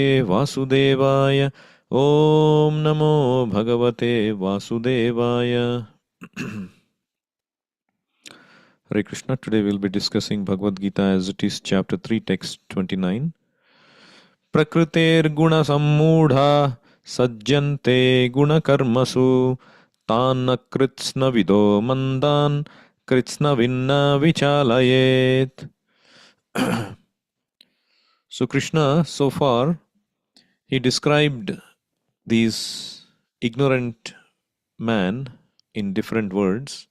Vasudevaya. Om Namo Bhagavate Vasudevaya. Hare Krishna. Today we'll be discussing Bhagavad Gita as it is, chapter 3, text 29. Prakriter guna sammudha sajjante guna karmasu tan kritsna vido mandan kritsna vinna vichalayet. So Krishna, so far, he described these ignorant man in different words.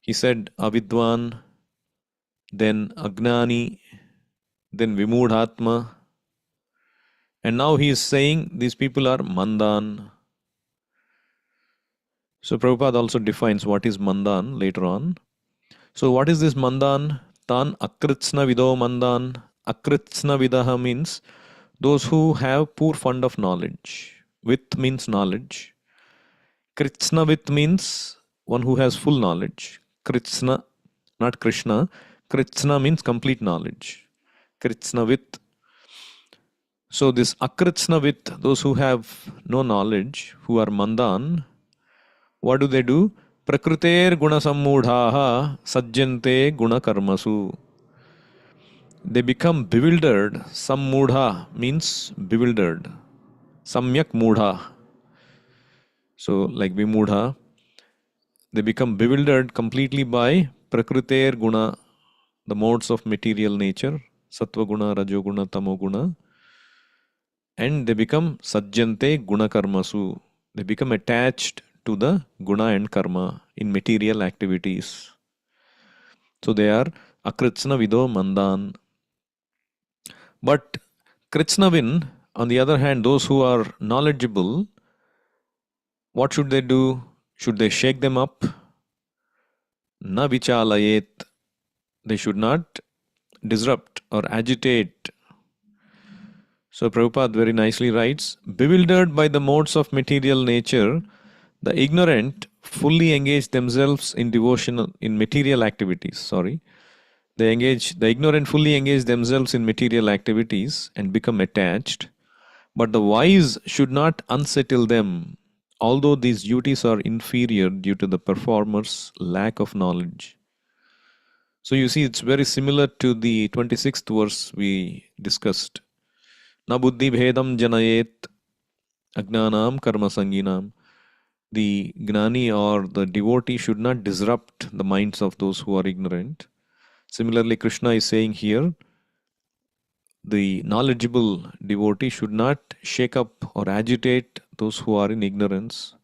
He said avidwan, then agnani, then vimudhatma, and now he is saying these people are mandan. So Prabhupada also defines what is mandan later on. So what is this mandan? Tan akritsna vido mandan. Akritsna vidaha means those who have poor fund of knowledge. With means knowledge. Kritsna with means one who has full knowledge. Kritsna, not Krishna. Kritsna means complete knowledge. Kritsna with. So this akritsna with, those who have no knowledge, who are mandan, what do? Prakriter guna sammudhaha sajjante guna karmasu. They become bewildered. Sammudha means bewildered. Samyak mudha. So like vimudha, they become bewildered completely by prakriter guna, the modes of material nature, sattva guna, rajo guna, tamo guna, and they become sajjante guna karmasu. They become attached to the guna and karma in material activities. So they are akritsna vido mandan. But kritsnavin, on the other hand, those who are knowledgeable, what should they do? Should they shake them up? Na vichalayet. They should not disrupt or agitate. So Prabhupada very nicely writes, bewildered by the modes of material nature, the ignorant fully engage themselves in in material activities. The ignorant fully engage themselves in material activities and become attached. But the wise should not unsettle them, although these duties are inferior due to the performer's lack of knowledge. So you see, it's very similar to the 26th verse we discussed. Na buddhi bhedam janayet agnanam karma sanginam. The gnani or the devotee should not disrupt the minds of those who are ignorant. Similarly, Krishna is saying here, the knowledgeable devotee should not shake up or agitate those who are in ignorance,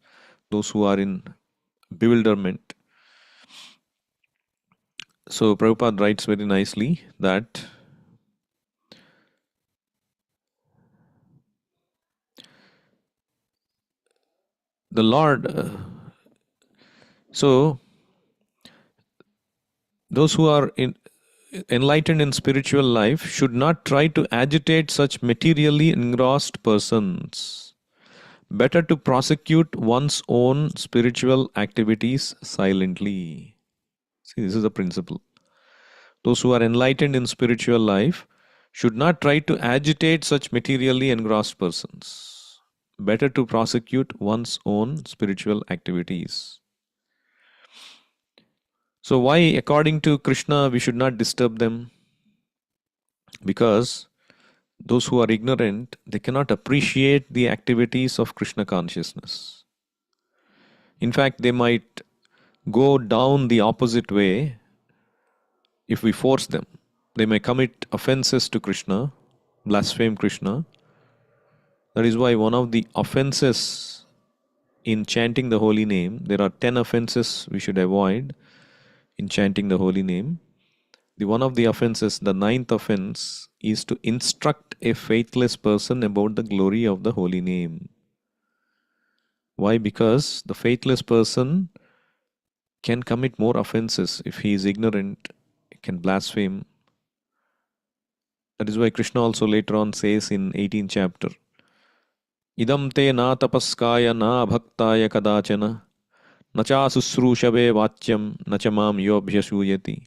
those who are in bewilderment. So Prabhupada writes very nicely that the Lord, so those who are enlightened in spiritual life should not try to agitate such materially engrossed persons. Better to prosecute one's own spiritual activities silently. See, this is the principle. Those who are enlightened in spiritual life should not try to agitate such materially engrossed persons. Better to prosecute one's own spiritual activities. So why, according to Krishna, we should not disturb them? Because those who are ignorant, they cannot appreciate the activities of Krishna consciousness. In fact, they might go down the opposite way if we force them. They may commit offenses to Krishna, blaspheme Krishna. That is why one of the offenses in chanting the holy name, there are 10 offenses we should avoid in chanting the holy name. One of the offenses, the 9th offense, is to instruct a faithless person about the glory of the holy name. Why? Because the faithless person can commit more offenses if he is ignorant, can blaspheme. That is why Krishna also later on says in 18th chapter, Idam te na tapaskaya na bhaktaya kadachana nacha susrushave vachyam nachamam yobhyasuyati.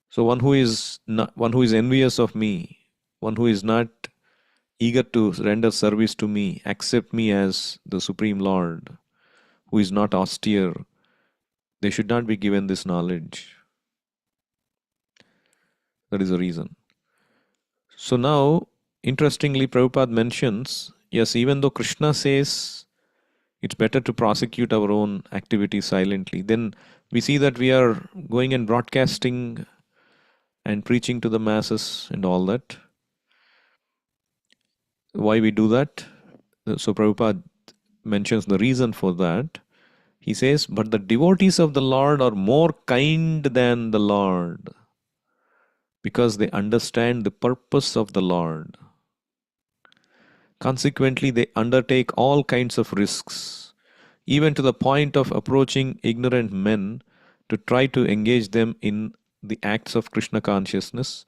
So one who is envious of me, one who is not eager to render service to me, accept me as the Supreme Lord, who is not austere, they should not be given this knowledge. That is the reason. So now, interestingly, Prabhupada mentions, yes, even though Krishna says it's better to prosecute our own activity silently, then we see that we are going and broadcasting and preaching to the masses and all that. Why we do that? So Prabhupada mentions the reason for that. He says, but the devotees of the Lord are more kind than the Lord because they understand the purpose of the Lord. Consequently, they undertake all kinds of risks, even to the point of approaching ignorant men to try to engage them in the acts of Krishna consciousness,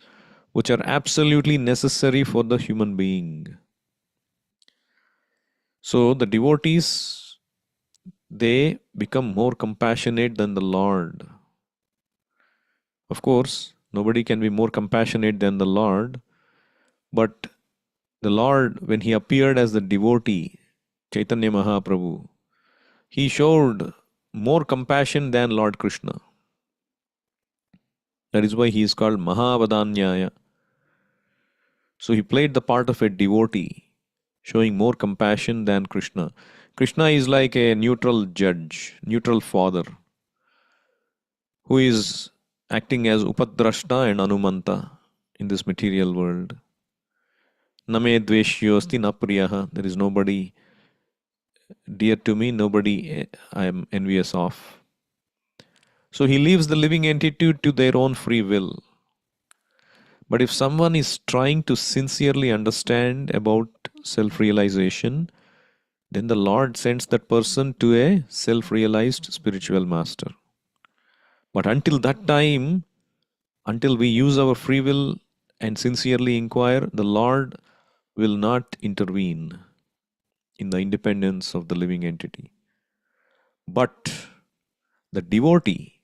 which are absolutely necessary for the human being. So the devotees, they become more compassionate than the Lord. Of course, nobody can be more compassionate than the Lord, but the Lord, when he appeared as the devotee, Chaitanya Mahaprabhu, he showed more compassion than Lord Krishna. That is why he is called Mahavadanyaya. So he played the part of a devotee, showing more compassion than Krishna. Krishna is like a neutral judge, neutral father, who is acting as Upadrashta and Anumanta in this material world. Name dveshyosti na priyaha. There is nobody dear to me, nobody I am envious of. So he leaves the living entity to their own free will. But if someone is trying to sincerely understand about self realization, then the Lord sends that person to a self realized spiritual master. But until that time, until we use our free will and sincerely inquire, the Lord will not intervene in the independence of the living entity. But the devotee,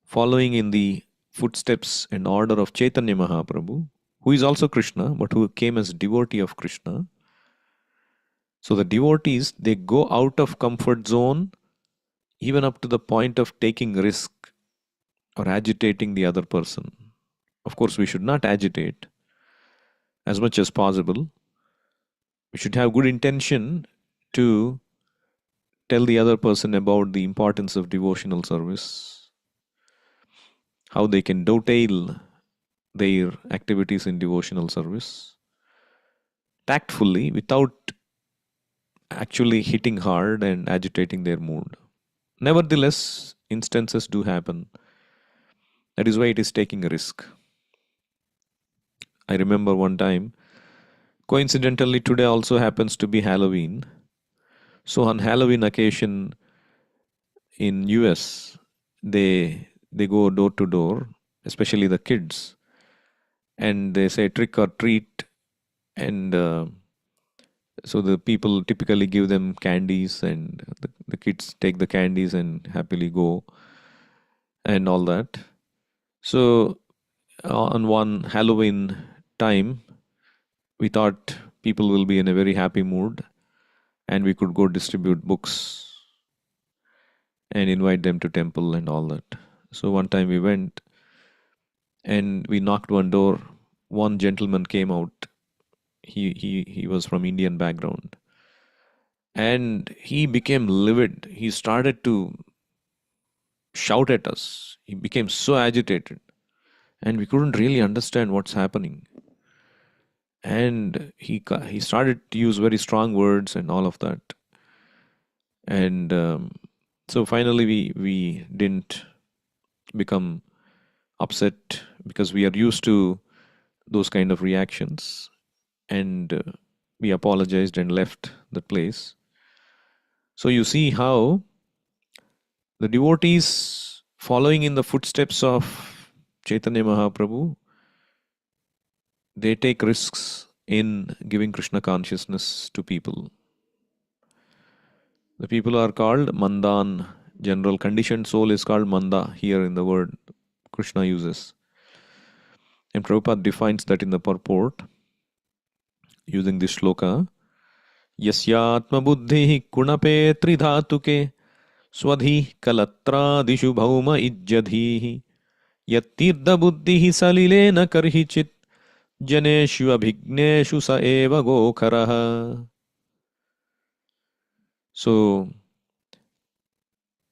following in the footsteps and order of Chaitanya Mahaprabhu, who is also Krishna, but who came as devotee of Krishna. So the devotees, they go out of comfort zone even up to the point of taking risk or agitating the other person. Of course, we should not agitate as much as possible. We should have good intention to tell the other person about the importance of devotional service, how they can dovetail their activities in devotional service tactfully without actually hitting hard and agitating their mood. Nevertheless, instances do happen. That is why it is taking a risk. I remember one time, coincidentally, today also happens to be Halloween. So on Halloween occasion in US, they go door to door, especially the kids, and they say trick or treat, and so the people typically give them candies, and the kids take the candies and happily go, and all that. So on one Halloween time, we thought people will be in a very happy mood and we could go distribute books and invite them to temple and all that. So one time we went and we knocked one door. One gentleman came out. He was from Indian background. And he became livid. He started to shout at us. He became so agitated. And we couldn't really understand what's happening. And he started to use very strong words and all of that. And so finally we didn't become upset because we are used to those kind of reactions, and we apologized and left the place. So you see how the devotees following in the footsteps of Chaitanya Mahaprabhu, they take risks in giving Krishna consciousness to people. The people are called Mandan. General conditioned soul is called Manda here in the word Krishna uses. And Prabhupada defines that in the purport using this shloka. Yasyatma buddhi kunape tridhatuke swadhi kalatrādishu bhauma ijjadhihi yattirda buddhihi salilena karhichit janeshu abhigneshu sa eva gokharaha. So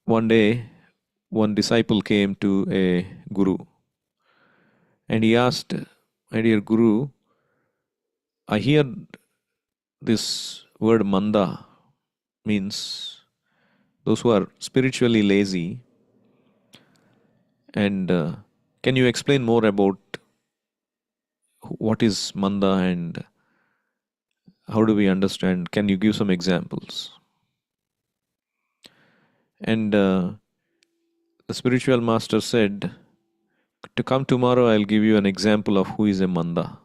one day, one disciple came to a guru and he asked, my dear guru, I hear this word manda means those who are spiritually lazy. And can you explain more about what is manda and how do we understand? Can you give some examples? And the spiritual master said, to come tomorrow, I'll give you an example of who is a manda.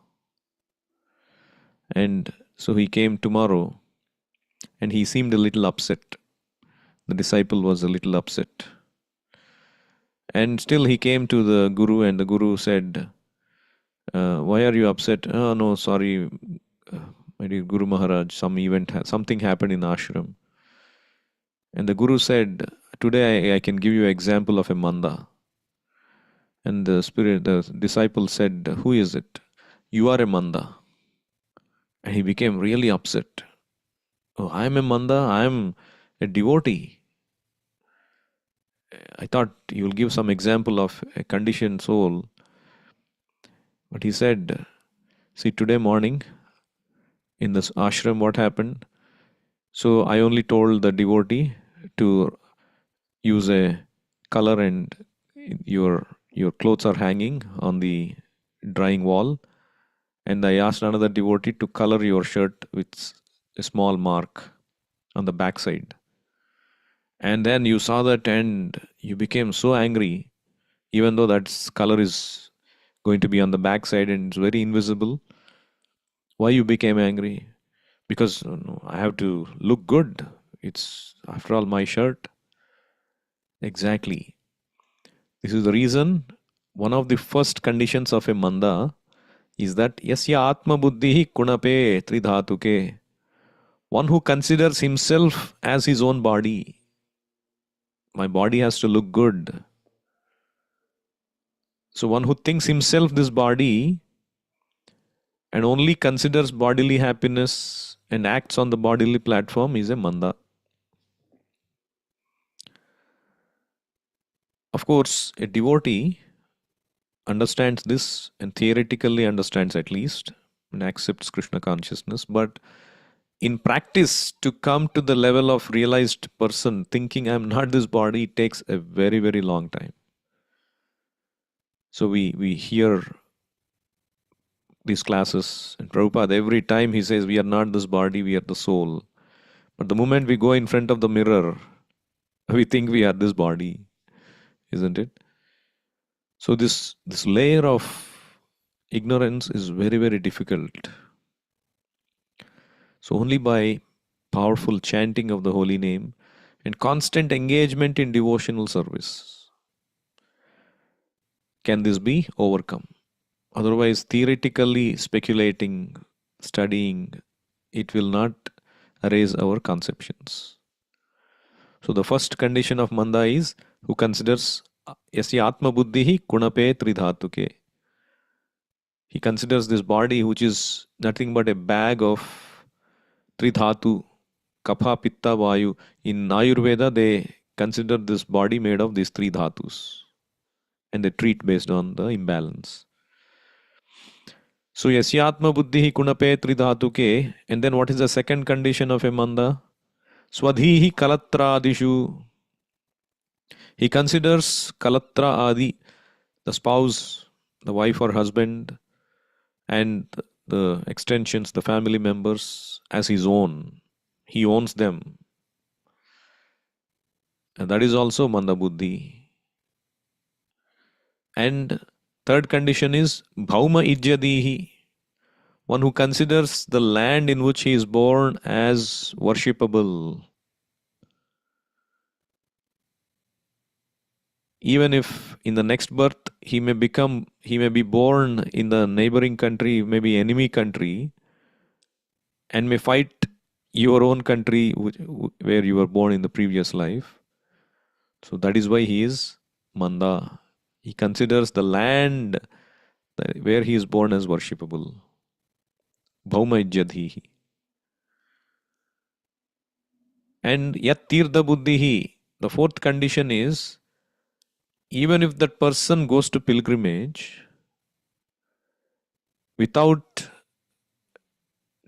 And so he came tomorrow and he seemed a little upset. The disciple was a little upset. And still he came to the guru and the guru said, why are you upset? Oh, no, sorry, my dear Guru Maharaj, something happened in ashram. And the guru said, today I can give you an example of a manda. And the disciple said, who is it? You are a manda. And he became really upset. Oh, I am a manda, I am a devotee. I thought you will give some example of a conditioned soul. But he said, see, today morning in this ashram, what happened? So I only told the devotee to use a color and your clothes are hanging on the drying wall. And I asked another devotee to color your shirt with a small mark on the backside. And then you saw that and you became so angry, even though that color is going to be on the backside and it's very invisible. Why you became angry? Because I have to look good. It's after all my shirt. Exactly. This is the reason one of the first conditions of a manda is that yasya atma buddhi kunape tridhatuke. One who considers himself as his own body. My body has to look good. So one who thinks himself this body and only considers bodily happiness and acts on the bodily platform is a manda. Of course, a devotee understands this and theoretically understands at least and accepts Krishna consciousness. But in practice, to come to the level of realized person thinking I'm not this body, it takes a very, very long time. So we hear these classes and Prabhupada, every time he says we are not this body, we are the soul. But the moment we go in front of the mirror, we think we are this body, isn't it? So this layer of ignorance is very, very difficult. So only by powerful chanting of the holy name and constant engagement in devotional service can this be overcome. Otherwise, theoretically speculating, studying, it will not erase our conceptions. So the first condition of manda is who considers yasya atma buddhihi kunape tridhatuke. He considers this body which is nothing but a bag of tridhatu, kapha, pitta, vayu. In Ayurveda, they consider this body made of these three dhatus and they treat based on the imbalance. So yasyatma buddhihi kunape tridhatuke. And then what is the second condition of a manda? Swadhihi kalatradishu. He considers kalatra adi, the spouse, the wife or husband, and the extensions, the family members, as his own. He owns them. And that is also manda buddhi. And third condition is bhauma ijjadihi. One who considers the land in which he is born as worshipable. even if in the next birth he may be born in the neighboring country, maybe enemy country, and may fight your own country where you were born in the previous life. So that is why he is Manda. He considers the land where he is born as worshipable. Bhaumajyadhihi. And yat tirtha buddhihi. The fourth condition is, even if that person goes to pilgrimage without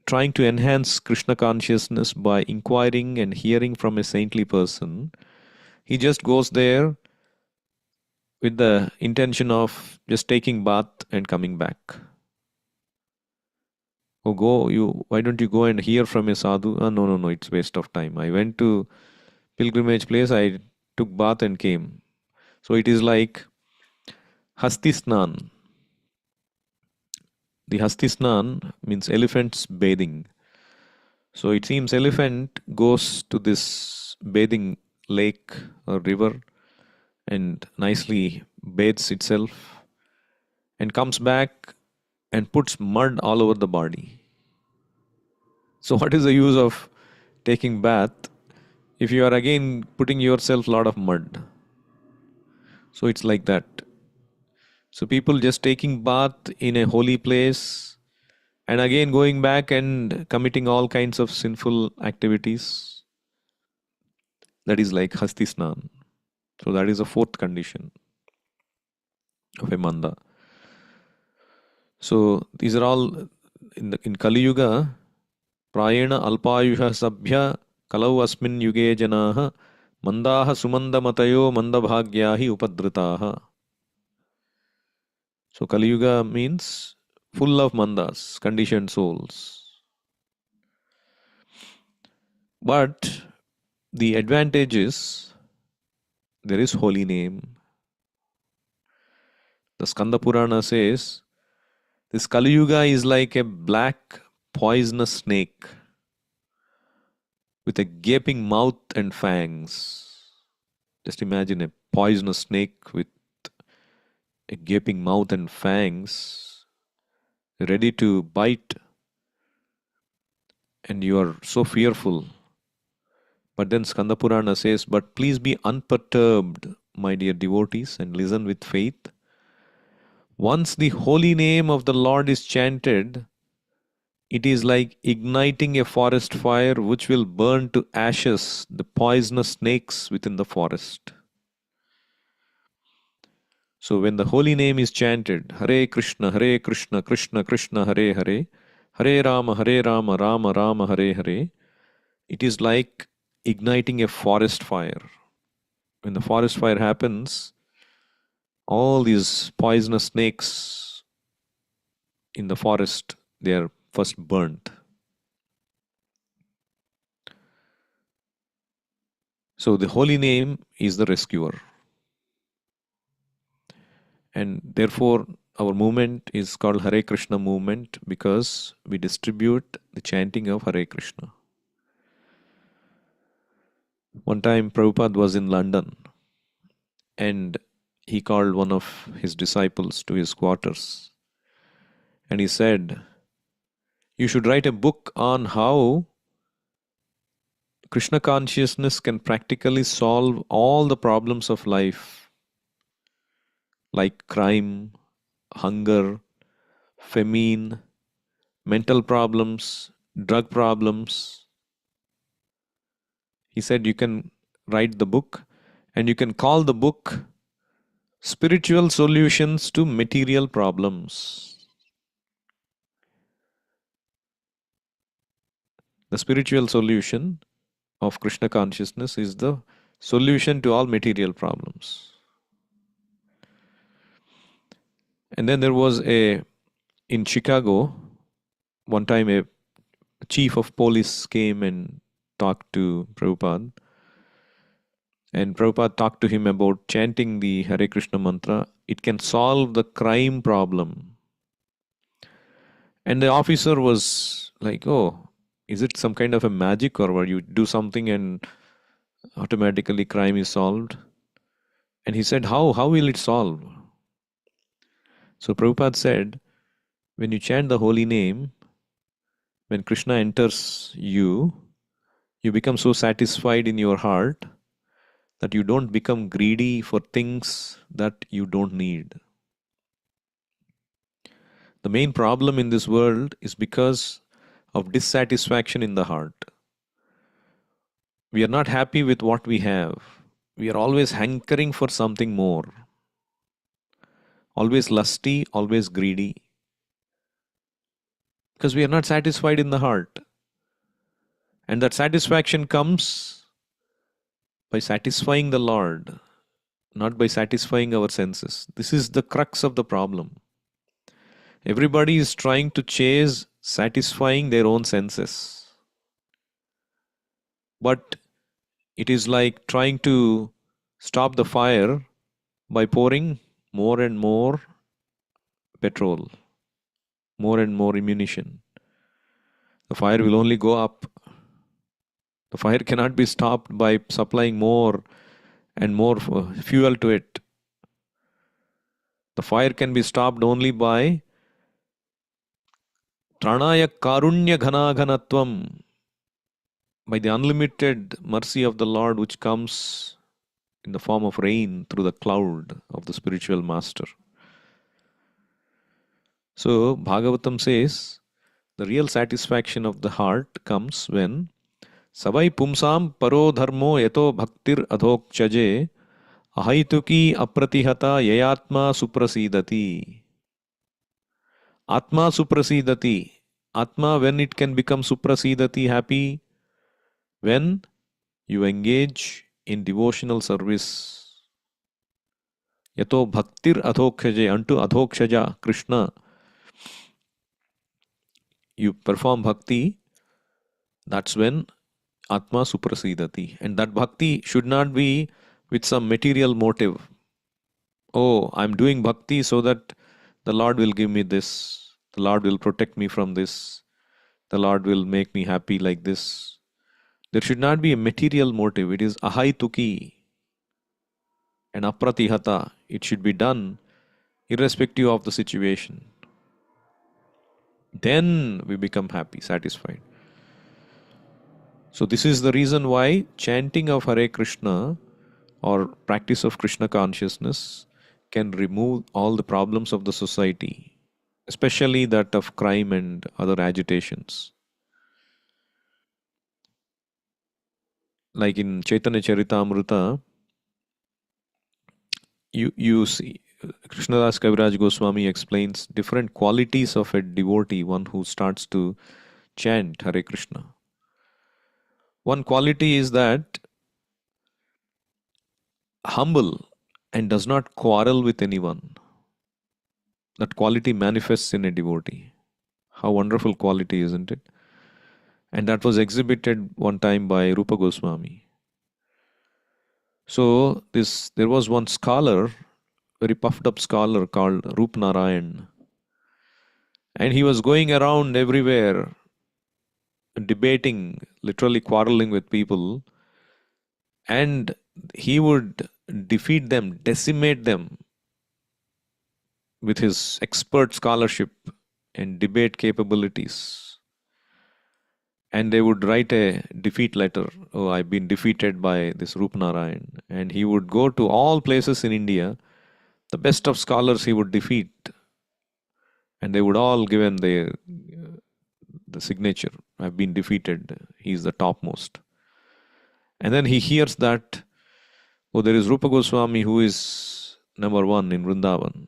trying to enhance Krishna consciousness by inquiring and hearing from a saintly person, he just goes there with the intention of just taking bath and coming back. Oh, why don't you go and hear from a sadhu? Ah, no, it's waste of time. I went to pilgrimage place, I took bath and came. So it is like Hastisnan. The Hastisnan means elephants bathing. So it seems elephant goes to this bathing lake or river and nicely bathes itself and comes back and puts mud all over the body. So what is the use of taking bath if you are again putting yourself a lot of mud? So it's like that. So people just taking bath in a holy place and again going back and committing all kinds of sinful activities. That is like Hastisnan. So that is the fourth condition of a manda. So these are all in Kali Yuga. Prayena alpayusha sabhya kalau asmin yuge janaha mandaha sumanda matayo mandabhagyahi upadritaha. So Kali Yuga means full of mandas, conditioned souls. But the advantage is there is holy name. The Skanda Purana says this Kali Yuga is like a black poisonous snake with a gaping mouth and fangs. Just imagine a poisonous snake with a gaping mouth and fangs, ready to bite, and you are so fearful. But then Skanda Purana says, but please be unperturbed, my dear devotees, and listen with faith. Once the holy name of the Lord is chanted, it is like igniting a forest fire which will burn to ashes the poisonous snakes within the forest. So when the holy name is chanted, Hare Krishna, Krishna Krishna, Hare Hare, Hare Rama, Rama Rama, Hare Hare, it is like igniting a forest fire. When the forest fire happens, all these poisonous snakes in the forest, they are first burnt. So the holy name is the rescuer. And therefore, our movement is called Hare Krishna movement because we distribute the chanting of Hare Krishna. One time, Prabhupada was in London and he called one of his disciples to his quarters and he said, you should write a book on how Krishna consciousness can practically solve all the problems of life, like crime, hunger, famine, mental problems, drug problems. He said you can write the book and you can call the book Spiritual Solutions to Material Problems. The spiritual solution of Krishna consciousness is the solution to all material problems. And then there was in Chicago, one time a chief of police came and talked to Prabhupada. And Prabhupada talked to him about chanting the Hare Krishna mantra. It can solve the crime problem. And the officer was like, oh, is it some kind of a magic or where you do something and automatically crime is solved? And he said, how will it solve? So Prabhupada said, when you chant the holy name, when Krishna enters you, you become so satisfied in your heart that you don't become greedy for things that you don't need. The main problem in this world is because of dissatisfaction in the heart. We are not happy with what we have. We are always hankering for something more. Always lusty, always greedy. Because we are not satisfied in the heart. And that satisfaction comes by satisfying the Lord, not by satisfying our senses. This is the crux of the problem. Everybody is trying to chase satisfying their own senses. But it is like trying to stop the fire by pouring more and more petrol, more and more ammunition. The fire will only go up. The fire cannot be stopped by supplying more and more fuel to it. The fire can be stopped only by Tranaya Karunya Ghana Ghanatvam, by the unlimited mercy of the Lord which comes in the form of rain through the cloud of the spiritual master. So Bhagavatam says the real satisfaction of the heart comes when Savai Pumsam Paro Dharmo Yato Bhaktir Adhok Chaje Ahaituki Apratihata Yayatma Suprasidati. Atma Suprasidati. Atma, when it can become Suprasidati, happy, when you engage in devotional service. Yato Bhaktir Adhokshaja, unto Adhokshaja, Krishna, you perform bhakti, that's when Atma Suprasidati. And that bhakti should not be with some material motive. Oh, I'm doing bhakti so that the Lord will give me this, the Lord will protect me from this, the Lord will make me happy like this. There should not be a material motive. It is ahaituki and apratihata. It should be done irrespective of the situation. Then we become happy, satisfied. So this is the reason why chanting of Hare Krishna or practice of Krishna consciousness can remove all the problems of the society, especially that of crime and other agitations. Like in Chaitanya Charitamrita, you see Krishnadas Kaviraj Goswami explains different qualities of a devotee, one who starts to chant Hare Krishna. One quality is that humble and does not quarrel with anyone. That quality manifests in a devotee. How wonderful quality, isn't it? And that was exhibited one time by Rupa Goswami. So there was one scholar, very puffed up scholar called Rup Narayan, and he was going around everywhere debating, literally quarreling with people, and he would defeat them, decimate them with his expert scholarship and debate capabilities. And they would write a defeat letter. Oh, I've been defeated by this Rup Narayan. And he would go to all places in India. The best of scholars he would defeat. And they would all give him the signature. I've been defeated. He's the topmost. And then he hears that, oh, there is Rupa Goswami who is number one in Vrindavan.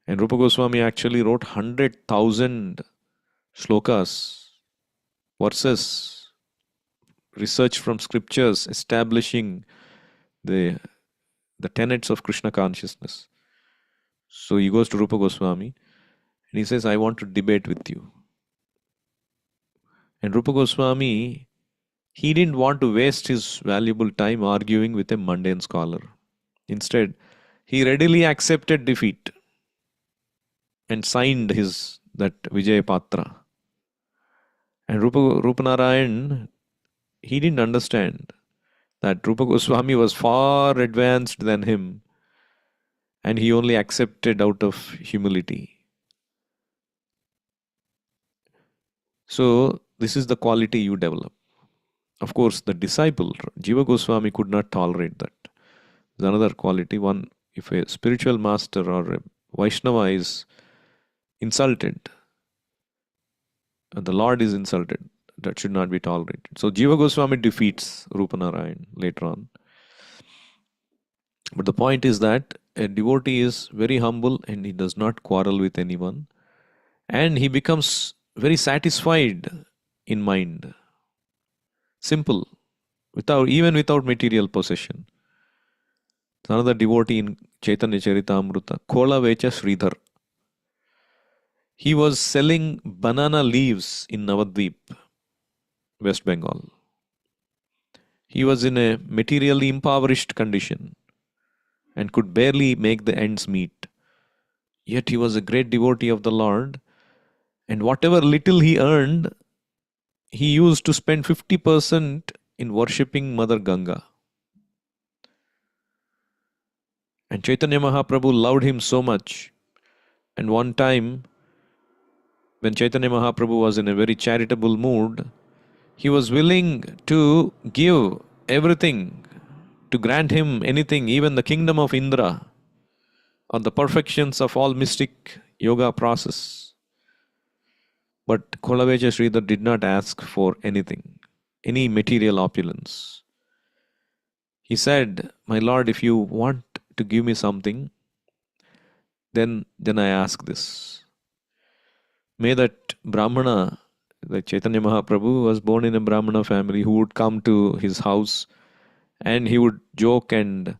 And Rupa Goswami actually wrote 100,000 shlokas, verses, research from scriptures establishing the tenets of Krishna consciousness. So he goes to Rupa Goswami and he says, I want to debate with you. And Rupa Goswami, he didn't want to waste his valuable time arguing with a mundane scholar. Instead, he readily accepted defeat and signed that Vijay Patra. And Rupa Narayan, he didn't understand that Rupa Goswami was far advanced than him, and he only accepted out of humility. So, this is the quality you develop. Of course, the disciple, Jiva Goswami, could not tolerate that. There's another quality. One, if a spiritual master or a Vaishnava is insulted, the Lord is insulted, that should not be tolerated. So, Jiva Goswami defeats Rupa Narayan later on. But the point is that a devotee is very humble and he does not quarrel with anyone, and he becomes very satisfied in mind, simple, without material possession. Another devotee in Chaitanya Charitamrita, Kola Vecha Sridhar. He was selling banana leaves in Navadvip, West Bengal. He was in a materially impoverished condition and could barely make the ends meet. Yet he was a great devotee of the Lord, and whatever little he earned, he used to spend 50% in worshipping Mother Ganga. And Chaitanya Mahaprabhu loved him so much. And one time, when Chaitanya Mahaprabhu was in a very charitable mood, he was willing to give everything, to grant him anything, even the kingdom of Indra, or the perfections of all mystic yoga process. But Kolaveja Sridhar did not ask for anything, any material opulence. He said, "My Lord, if you want to give me something, then I ask this. May that Brahmana, like Chaitanya Mahaprabhu, was born in a Brahmana family who would come to his house and he would joke and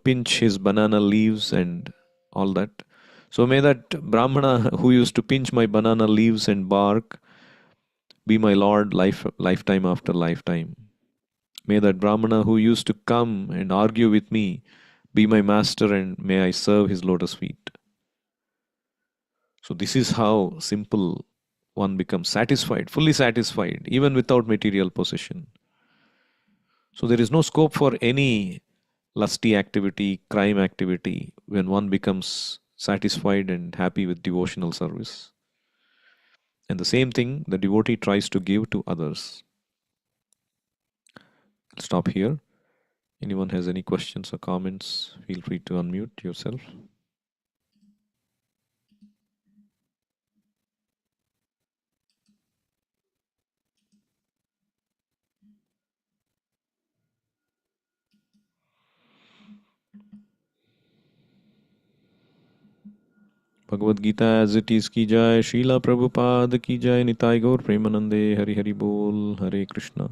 pinch his banana leaves and all that. So may that Brahmana who used to pinch my banana leaves and bark be my Lord lifetime after lifetime. May that Brahmana who used to come and argue with me be my master, and may I serve his lotus feet." So this is how simple one becomes satisfied, fully satisfied, even without material possession. So there is no scope for any lusty activity, crime activity, when one becomes satisfied and happy with devotional service. And the same thing the devotee tries to give to others. I'll stop here. Anyone has any questions or comments, feel free to unmute yourself. Bhagavad Gita as it is ki jai, Srila Prabhupada ki jai, Nitai Gaur Premanande, Hari Hari Bol, Hare Krishna.